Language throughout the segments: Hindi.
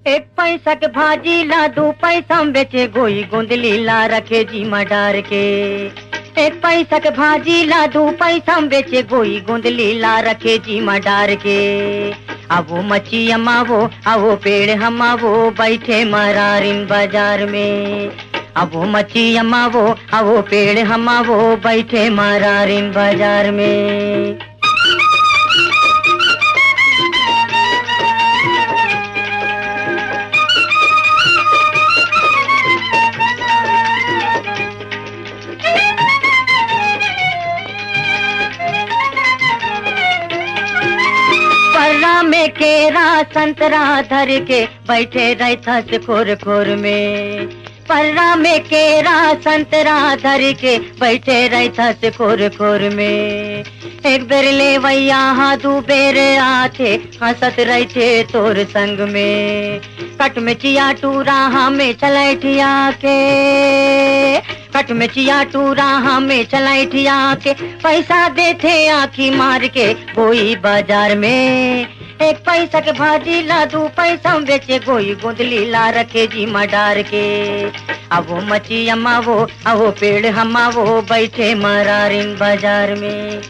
एक पैसा के भाजी ला, 2 पैसा में बेचे गोई गोंदली ला रखे जी मडार के। एक पैसा के भाजी ला, 2 पैसा में बेचे गोई गोंदली ला रखे जी मडार के। अब वो मच्छी अमावो, अब वो पेड़ हमावो, बैठे मरारिन बाजार में। अब वो मच्छी अमावो, अब वो पेड़ हमावो, बैठे मरारिन बाजार में। पर्रा में केरा संतरा धर के बैठे रहता से खोर खोर में। पर्रा में केरा संतरा धर के बैठे रहता से खोर खोर में। एक बेर ले वैया हाँ 2 बेर आते, हंसत रहते तोर संग में। कट में चिया टूरा हमें चलैठिया के, कट में चिया टूरा हमें चलैठिया के। पैसा देते आँखी मार के कोई बाजार में। एक पैसा के भाजी ला, 2 पैसा में बेचे गोई गोंदली ला रखे जी मडार के। अब वो मच्छी अमावो, अब वो पेड़ हमावो, बैठे मरारिन बाजार में।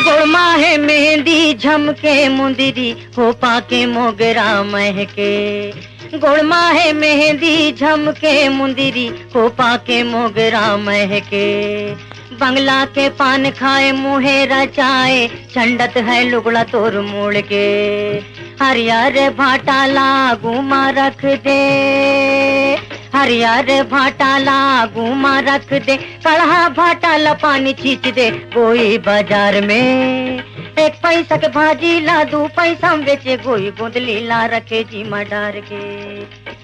गोड़मा है मेहंदी झमके मुंदरी, हो पाके मोगरा महके। गोड़मा है मेहंदी झमके मुंदरी, हो पाके मोगरा महके। बंगला के पान खाए मुहे रचाए, छंडत है लुगड़ा तोर मोड़ के। हरियर भाटा लागू मा रख दे, हरियर भाटा लागू मा रख दे। कढ़ा भाटा ला पानी छींच दे कोई बाजार में। एक पैसा के भाजी ला, 2 पैसा में बेचे गोई गोंदली ला रखे जी मडार के।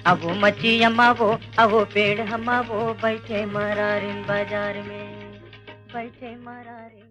अब वो मच्छी अमावो, अब वो पेड़ हमावो, बैठे मरारिन बाजार में, बैठे मरारिन।